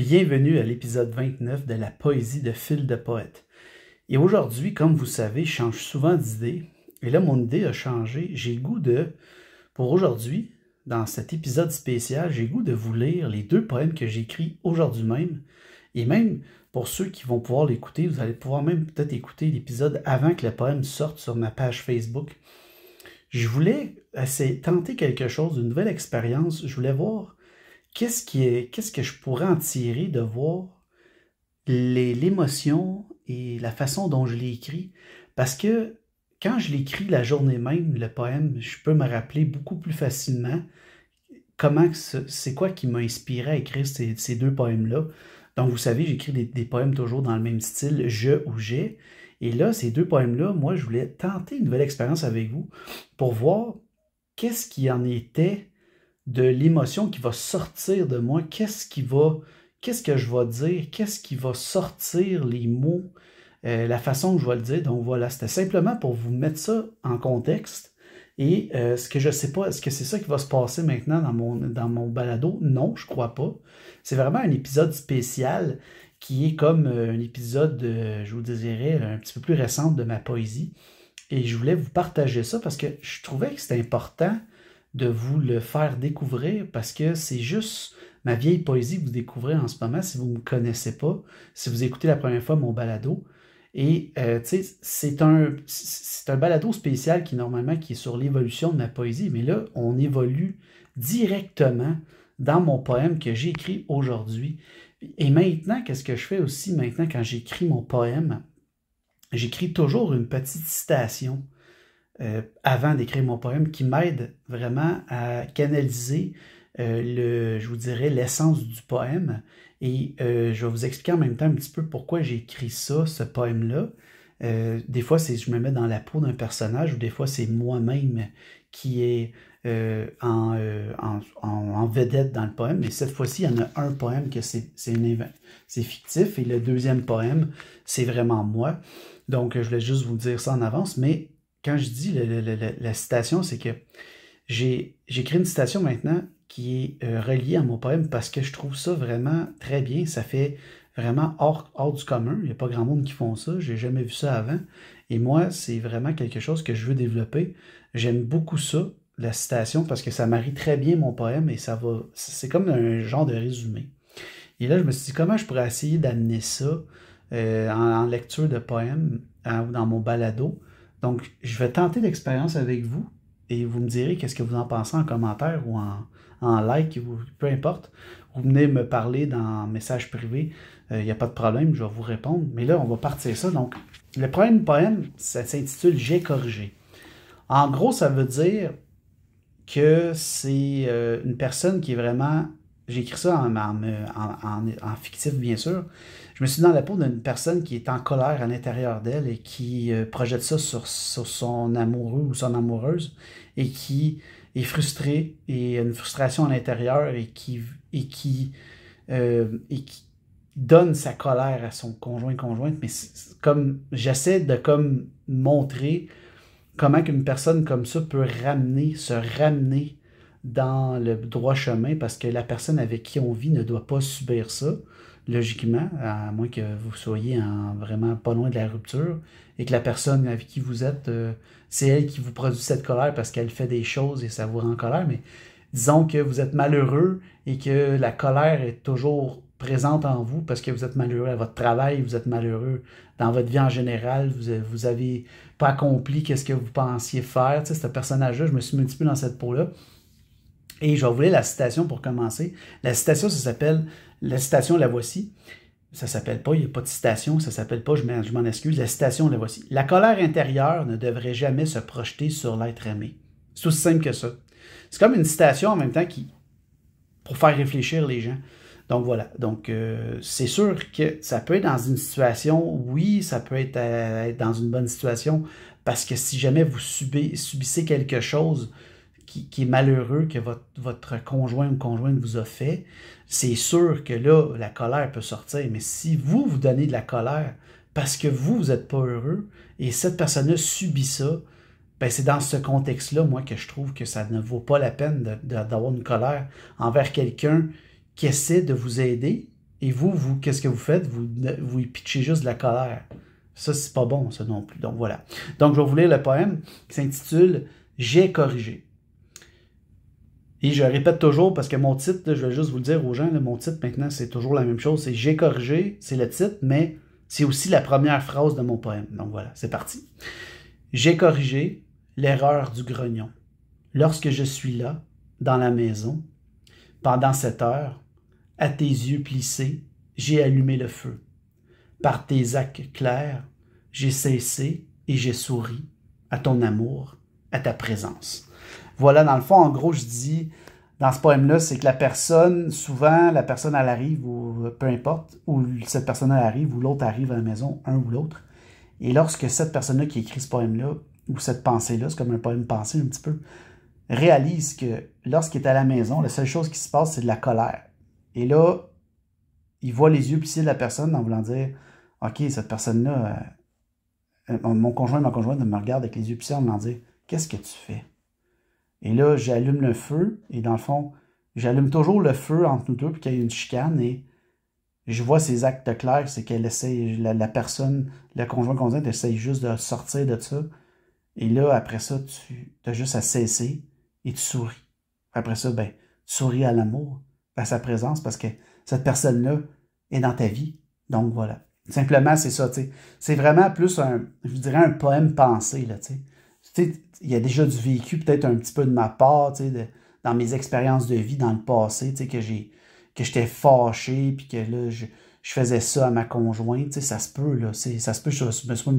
Bienvenue à l'épisode 29 de la poésie de Fil de poète. Et aujourd'hui, comme vous savez, je change souvent d'idée. Et là, mon idée a changé. J'ai le goût pour aujourd'hui, dans cet épisode spécial, j'ai le goût de vous lire les deux poèmes que j'ai écrits aujourd'hui même. Et même, pour ceux qui vont pouvoir l'écouter, vous allez pouvoir même peut-être écouter l'épisode avant que le poème sorte sur ma page Facebook. Je voulais tenter quelque chose, une nouvelle expérience. Je voulais voir qu'est-ce que je pourrais en tirer de voir l'émotion et la façon dont je l'ai écrit. Parce que quand je l'écris la journée même, le poème, je peux me rappeler beaucoup plus facilement c'est quoi qui m'a inspiré à écrire ces deux poèmes-là. Donc, vous savez, j'écris des poèmes toujours dans le même style, je ou j'ai. Et là, ces deux poèmes-là, moi, je voulais tenter une nouvelle expérience avec vous pour voir qu'est-ce qui en était de l'émotion qui va sortir de moi, qu'est-ce que je vais dire, qu'est-ce qui va sortir, les mots, la façon que je vais le dire. Donc voilà, c'était simplement pour vous mettre ça en contexte. Et ce que je sais pas, est-ce que c'est ça qui va se passer maintenant dans mon balado? Non, je crois pas. C'est vraiment un épisode spécial qui est comme un épisode, je vous dirais, un petit peu plus récent de ma poésie. Et je voulais vous partager ça parce que je trouvais que c'était important de vous le faire découvrir parce que c'est juste ma vieille poésie que vous découvrez en ce moment si vous ne me connaissez pas, si vous écoutez la première fois mon balado. Et tu sais, c'est un balado spécial qui est sur l'évolution de ma poésie, mais là, on évolue directement dans mon poème que j'ai écrit aujourd'hui. Et maintenant, qu'est-ce que je fais aussi maintenant quand j'écris mon poème? J'écris toujours une petite citation avant d'écrire mon poème qui m'aide vraiment à canaliser je vous dirais, l'essence du poème. Et je vais vous expliquer en même temps un petit peu pourquoi j'ai écrit ça, ce poème-là. Des fois, je me mets dans la peau d'un personnage ou des fois, c'est moi-même qui est en vedette dans le poème. Mais cette fois-ci, il y en a un poème que c'est fictif et le deuxième poème, c'est vraiment moi. Donc, je voulais juste vous dire ça en avance, mais quand je dis la citation, c'est que j'écris une citation maintenant qui est reliée à mon poème parce que je trouve ça vraiment très bien. Ça fait vraiment hors du commun. Il n'y a pas grand monde qui font ça. J'ai jamais vu ça avant. Et moi, c'est vraiment quelque chose que je veux développer. J'aime beaucoup ça, la citation, parce que ça marie très bien mon poème et c'est comme un genre de résumé. Et là, je me suis dit, comment je pourrais essayer d'amener ça en lecture de poème ou dans mon balado. Donc, je vais tenter l'expérience avec vous et vous me direz qu'est-ce que vous en pensez en commentaire ou en like, ou peu importe. Vous venez me parler dans message privé, il n'y a pas de problème, je vais vous répondre. Mais là, on va partir ça. Donc, le premier poème, ça s'intitule « J'ai corrigé ». En gros, ça veut dire que c'est une personne qui est vraiment... J'ai écrit ça en fictif, bien sûr. Je me suis mis dans la peau d'une personne qui est en colère à l'intérieur d'elle et qui projette ça sur son amoureux ou son amoureuse et qui est frustrée et a une frustration à l'intérieur et qui donne sa colère à son conjointe. Mais comme j'essaie de comme montrer comment qu'une personne comme ça peut se ramener dans le droit chemin parce que la personne avec qui on vit ne doit pas subir ça, logiquement, à moins que vous soyez vraiment pas loin de la rupture et que la personne avec qui vous êtes, c'est elle qui vous produit cette colère parce qu'elle fait des choses et ça vous rend en colère, mais disons que vous êtes malheureux et que la colère est toujours présente en vous parce que vous êtes malheureux à votre travail, vous êtes malheureux dans votre vie en général, vous avez pas accompli ce que vous pensiez faire. Tu sais, ce personnage-là, je me suis mis un petit peu dans cette peau-là. Et je vais vous lire la citation pour commencer. La citation, la citation, la voici. Ça s'appelle pas, il n'y a pas de citation, ça s'appelle pas, je m'en excuse. La citation, la voici. La colère intérieure ne devrait jamais se projeter sur l'être aimé. C'est aussi simple que ça. C'est comme une citation en même temps pour faire réfléchir les gens. Donc voilà. Donc c'est sûr que ça peut être dans une situation, oui, ça peut être dans une bonne situation, parce que si jamais vous subissez quelque chose qui est malheureux que votre conjoint ou conjointe vous a fait, c'est sûr que là, la colère peut sortir. Mais si vous donnez de la colère parce que vous n'êtes pas heureux et cette personne-là subit ça, ben c'est dans ce contexte-là, moi, que je trouve que ça ne vaut pas la peine d'avoir une colère envers quelqu'un qui essaie de vous aider Et vous, qu'est-ce que vous faites? Vous y pitchez juste de la colère. Ça, c'est pas bon, ça non plus. Donc voilà. Donc je vais vous lire le poème qui s'intitule J'ai corrigé. Et je répète toujours parce que mon titre, là, je vais juste vous le dire aux gens, là, mon titre maintenant, c'est toujours la même chose. C'est J'ai corrigé, c'est le titre, mais c'est aussi la première phrase de mon poème. Donc voilà, c'est parti. J'ai corrigé l'erreur du grognon. Lorsque je suis là, dans la maison, pendant 7 heures, à tes yeux plissés, j'ai allumé le feu. Par tes actes clairs, j'ai cessé et j'ai souri à ton amour, à ta présence. Voilà, dans le fond, en gros, je dis, dans ce poème-là, c'est que la personne, souvent, la personne, elle arrive, ou peu importe, ou cette personne, elle arrive, ou l'autre arrive à la maison, un ou l'autre. Et lorsque cette personne-là qui écrit ce poème-là, ou cette pensée-là, c'est comme un poème pensé un petit peu, réalise que lorsqu'il est à la maison, la seule chose qui se passe, c'est de la colère. Et là, il voit les yeux plissés de la personne en voulant dire « Ok, cette personne-là, mon conjoint, ma conjointe me regarde avec les yeux plissés en voulant dire « Qu'est-ce que tu fais? » Et là, j'allume le feu, et dans le fond, j'allume toujours le feu entre nous deux, puis qu'il y a une chicane, et je vois ses actes clairs, c'est qu'elle essaie, la personne, le conjoint-conjointe essaye juste de sortir de ça. Et là, après ça, tu as juste à cesser et tu souris. Après ça, ben, tu souris à l'amour, à sa présence, parce que cette personne-là est dans ta vie. Donc voilà. Simplement, c'est ça, tu sais. C'est vraiment plus je dirais, un poème pensé, là, tu sais. Tu sais, il y a déjà du vécu, peut-être un petit peu de ma part, tu sais, dans mes expériences de vie dans le passé, tu sais, que j'étais fâché, puis que là, je faisais ça à ma conjointe, tu sais, ça se peut, là, ça se peut, je me sois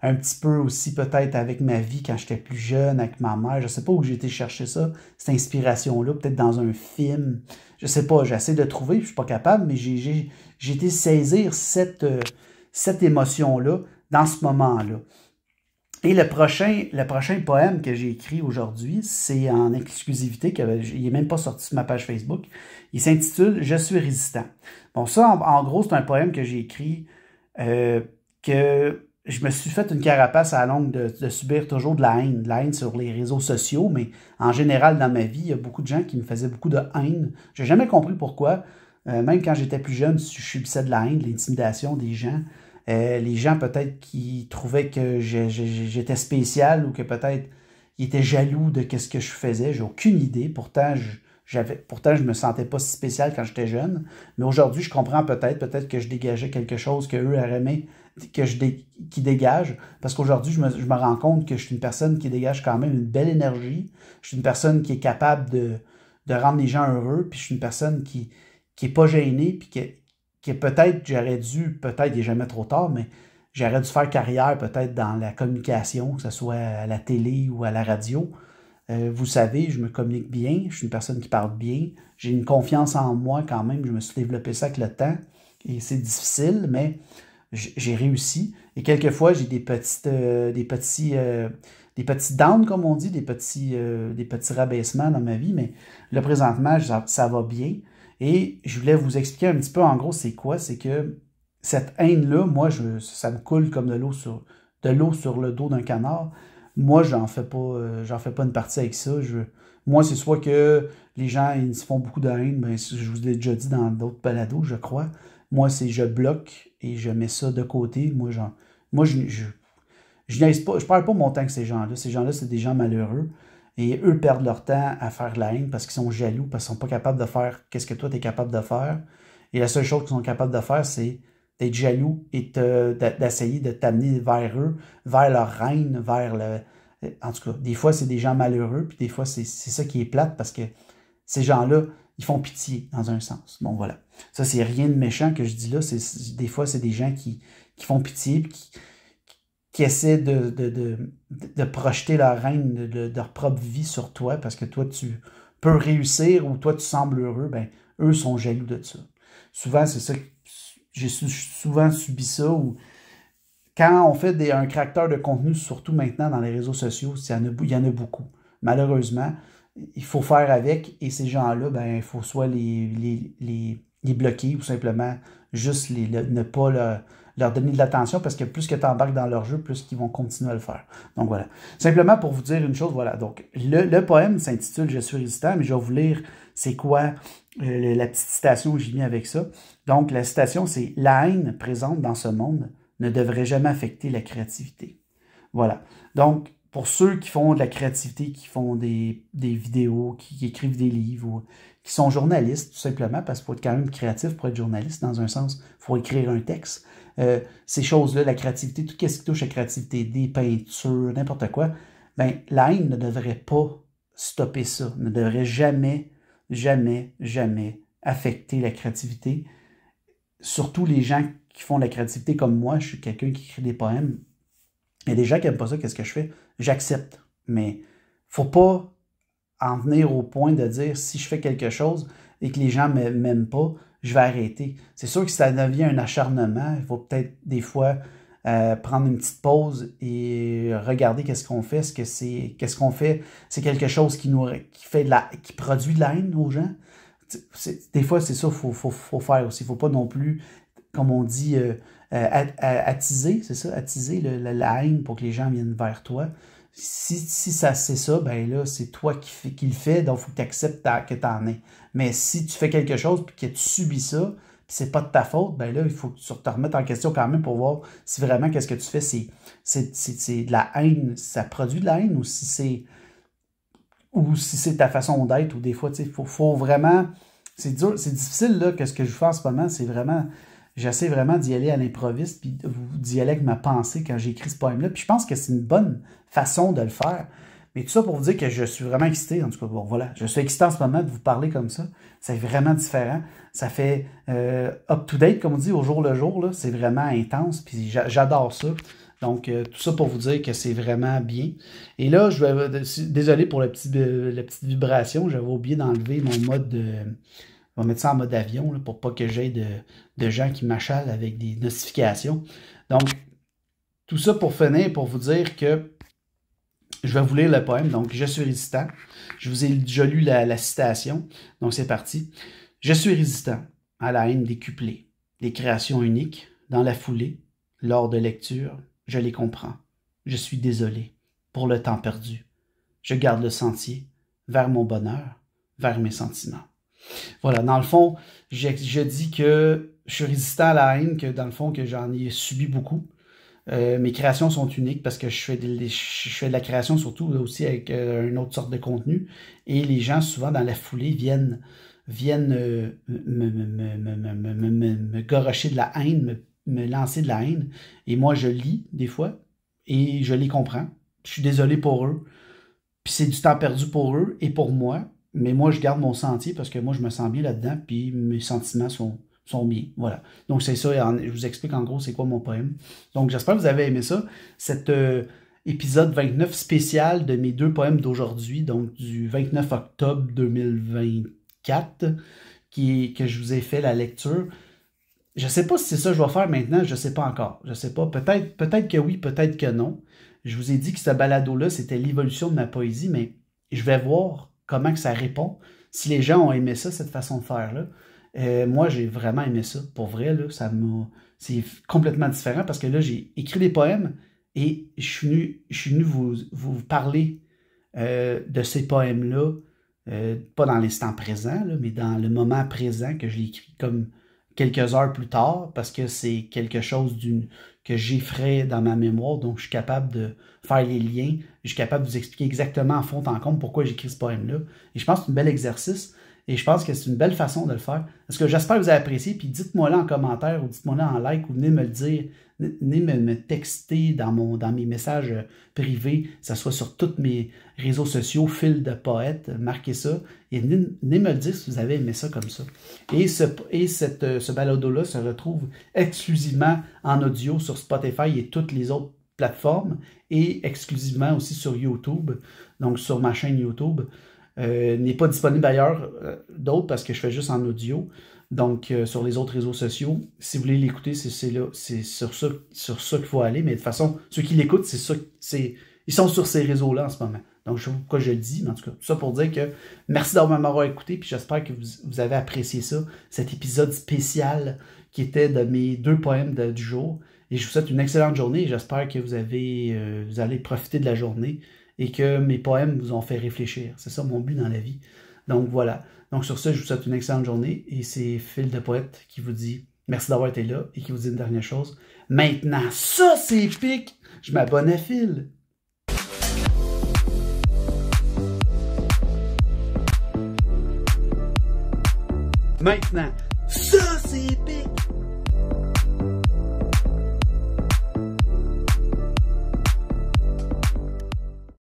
un petit peu aussi peut-être avec ma vie quand j'étais plus jeune, avec ma mère, je sais pas où j'ai été chercher ça, cette inspiration-là, peut-être dans un film, je sais pas, j'essaie de trouver, puis je suis pas capable, mais j'ai été saisir cette émotion-là dans ce moment-là. Et le prochain poème que j'ai écrit aujourd'hui, c'est en exclusivité, il n'est même pas sorti sur ma page Facebook. Il s'intitule « Je suis résistant ». Bon, ça, en gros, c'est un poème que j'ai écrit, que je me suis fait une carapace à la longue de subir toujours de la haine sur les réseaux sociaux, mais en général, dans ma vie, il y a beaucoup de gens qui me faisaient beaucoup de haine. J'ai jamais compris pourquoi. Même quand j'étais plus jeune, je subissais de la haine, de l'intimidation des gens. Les gens peut-être qui trouvaient que j'étais spécial ou que peut-être ils étaient jaloux de ce que je faisais. J'ai aucune idée. Pourtant, je me sentais pas si spécial quand j'étais jeune. Mais aujourd'hui, je comprends peut-être que je dégageais quelque chose qu'eux auraient aimé qui dégage. Parce qu'aujourd'hui, je me rends compte que je suis une personne qui dégage quand même une belle énergie. Je suis une personne qui est capable de rendre les gens heureux. Puis je suis une personne qui est pas gênée, puis que peut-être peut-être il n'est jamais trop tard, mais j'aurais dû faire carrière peut-être dans la communication, que ce soit à la télé ou à la radio. Vous savez, je me communique bien, je suis une personne qui parle bien, j'ai une confiance en moi quand même, je me suis développé ça avec le temps, et c'est difficile, mais j'ai réussi. Et quelquefois, j'ai des petits downs, comme on dit, des petits rabaissements dans ma vie, mais là, présentement, ça va bien. Et je voulais vous expliquer un petit peu, en gros, c'est quoi? C'est que cette haine-là, moi, ça me coule comme de l'eau sur le dos d'un canard. Moi, j'en fais pas une partie avec ça. Moi, c'est soit que les gens, ils se font beaucoup de haine, ben, je vous l'ai déjà dit dans d'autres balados, je crois. Moi, c'est je bloque et je mets ça de côté. Moi, je n'aise pas, je perds pas mon temps avec ces gens-là. Ces gens-là, c'est des gens malheureux. Et eux perdent leur temps à faire de la haine parce qu'ils sont jaloux, parce qu'ils sont pas capables de faire qu'est-ce que toi, tu es capable de faire. Et la seule chose qu'ils sont capables de faire, c'est d'être jaloux et d'essayer de t'amener vers eux, vers leur reine, vers le... En tout cas, des fois, c'est des gens malheureux, puis des fois, c'est ça qui est plate parce que ces gens-là, ils font pitié, dans un sens. Bon, voilà. Ça, c'est rien de méchant que je dis là. Des fois, c'est des gens qui font pitié, puis qui essaient de projeter leur haine de leur propre vie sur toi parce que toi, tu peux réussir ou toi, tu sembles heureux, ben, eux sont jaloux de ça. Souvent, c'est ça. J'ai souvent subi ça ou quand on fait un créateur de contenu, surtout maintenant dans les réseaux sociaux, il y en a beaucoup. Malheureusement, il faut faire avec et ces gens-là, ben, il faut soit les bloquer ou simplement juste ne pas leur donner de l'attention parce que plus que tu embarques dans leur jeu, plus qu'ils vont continuer à le faire. Donc voilà. Simplement pour vous dire une chose, voilà. Donc le poème s'intitule « Je suis résistant », mais je vais vous lire c'est quoi la petite citation que j'ai mis avec ça. Donc la citation, c'est « La haine présente dans ce monde ne devrait jamais affecter la créativité ». Voilà. Donc, pour ceux qui font de la créativité, qui font des vidéos, qui écrivent des livres, ou qui sont journalistes, tout simplement, parce qu'il faut être quand même créatif pour être journaliste, dans un sens, il faut écrire un texte. Ces choses-là, la créativité, tout ce qui touche à la créativité, des peintures, n'importe quoi, ben, la haine ne devrait pas stopper ça, ne devrait jamais, jamais, jamais affecter la créativité. Surtout les gens qui font de la créativité comme moi, je suis quelqu'un qui écrit des poèmes. Il y a des gens qui n'aiment pas ça, qu'est-ce que je fais? J'accepte. Mais faut pas en venir au point de dire si je fais quelque chose et que les gens ne m'aiment pas, je vais arrêter. C'est sûr que si ça devient un acharnement, il faut peut-être des fois prendre une petite pause et regarder qu'est-ce qu'on fait. Qu'est-ce qu'on fait? C'est quelque chose qui produit de la haine aux gens. Des fois, c'est ça qu'il faut faire aussi. Il ne faut pas non plus, comme on dit, attiser, c'est ça, attiser la haine pour que les gens viennent vers toi. Si ça c'est ça, ben là, c'est toi qui le fais, donc il faut que tu acceptes que tu en aies. Mais si tu fais quelque chose et que tu subis ça, puis c'est pas de ta faute, ben là, il faut que tu te remettes en question quand même pour voir si vraiment qu'est-ce que tu fais, c'est de la haine, ça produit de la haine ou si c'est ta façon d'être, ou des fois, tu sais, faut vraiment. C'est dur, c'est difficile, là, que ce que je fais en ce moment, c'est vraiment. J'essaie vraiment d'y aller à l'improviste, puis d'y aller avec ma pensée quand j'écris ce poème-là. Puis je pense que c'est une bonne façon de le faire. Mais tout ça pour vous dire que je suis vraiment excité. En tout cas, bon, voilà. Je suis excité en ce moment de vous parler comme ça. C'est vraiment différent. Ça fait up-to-date, comme on dit, au jour le jour. Là. C'est vraiment intense, puis j'adore ça. Donc, tout ça pour vous dire que c'est vraiment bien. Et là, désolé pour la petite vibration. J'avais oublié d'enlever mon mode de... On va mettre ça en mode avion là, pour pas que j'aie de gens qui m'achalent avec des notifications. Donc, tout ça pour finir, pour vous dire que je vais vous lire le poème. Donc, je suis résistant. Je vous ai déjà lu la citation. Donc, c'est parti. Je suis résistant à la haine décuplée, des créations uniques, dans la foulée, lors de lecture, je les comprends. Je suis désolé pour le temps perdu. Je garde le sentier vers mon bonheur, vers mes sentiments. Voilà, dans le fond, je dis que je suis résistant à la haine, que dans le fond, que j'en ai subi beaucoup. Mes créations sont uniques parce que je fais de la création surtout aussi avec une autre sorte de contenu. Et les gens, souvent, dans la foulée, viennent me gorocher de la haine, me lancer de la haine. Et moi, je lis des fois et je les comprends. Je suis désolé pour eux. Puis c'est du temps perdu pour eux et pour moi. Mais moi, je garde mon sentier parce que moi, je me sens bien là-dedans, puis mes sentiments sont bien. Voilà. Donc, c'est ça. Je vous explique en gros c'est quoi mon poème. Donc, j'espère que vous avez aimé ça. Cet épisode 29 spécial de mes deux poèmes d'aujourd'hui, donc du 29 octobre 2024, que je vous ai fait la lecture. Je ne sais pas si c'est ça que je vais faire maintenant, je ne sais pas encore. Je ne sais pas. Peut-être que oui, peut-être que non. Je vous ai dit que ce balado-là, c'était l'évolution de ma poésie, mais je vais voir comment que ça répond, si les gens ont aimé ça, cette façon de faire-là. Moi, j'ai vraiment aimé ça. Pour vrai, là, c'est complètement différent parce que là, j'ai écrit des poèmes et je suis venu vous parler de ces poèmes-là, pas dans l'instant présent, là, mais dans le moment présent que je l'ai écrit comme quelques heures plus tard parce que c'est quelque chose que j'effraie dans ma mémoire, donc je suis capable de faire les liens, je suis capable de vous expliquer exactement en fond en comble pourquoi j'écris ce poème-là. Et je pense que c'est un bel exercice et je pense que c'est une belle façon de le faire. Parce que j'espère que vous avez apprécié, puis dites-moi là en commentaire ou dites-moi là en like ou venez me le dire, venez me texter dans mes messages privés, que ce soit sur tous mes réseaux sociaux, Fil de poète, marquez ça, et venez me le dire si vous avez aimé ça comme ça. Et ce balado-là se retrouve exclusivement en audio sur Spotify et toutes les autres plateformes, et exclusivement aussi sur YouTube, donc sur ma chaîne YouTube. N'est pas disponible ailleurs d'autres parce que je fais juste en audio. Donc, sur les autres réseaux sociaux, si vous voulez l'écouter, c'est sur ça qu'il faut aller. Mais de toute façon, ceux qui l'écoutent, ils sont sur ces réseaux-là en ce moment. Donc, je sais pas pourquoi je le dis, mais en tout cas, tout ça pour dire que merci d'avoir m'avoir écouté, puis j'espère que vous avez apprécié ça, cet épisode spécial qui étaient de mes 2 poèmes du jour. Et je vous souhaite une excellente journée. J'espère que vous allez profiter de la journée et que mes poèmes vous ont fait réfléchir. C'est ça mon but dans la vie. Donc voilà. Donc sur ce, je vous souhaite une excellente journée. Et c'est Phil de Poète qui vous dit merci d'avoir été là et qui vous dit une dernière chose. Maintenant, ça c'est épique! Je m'abonne à Phil. Maintenant, ça c'est épique!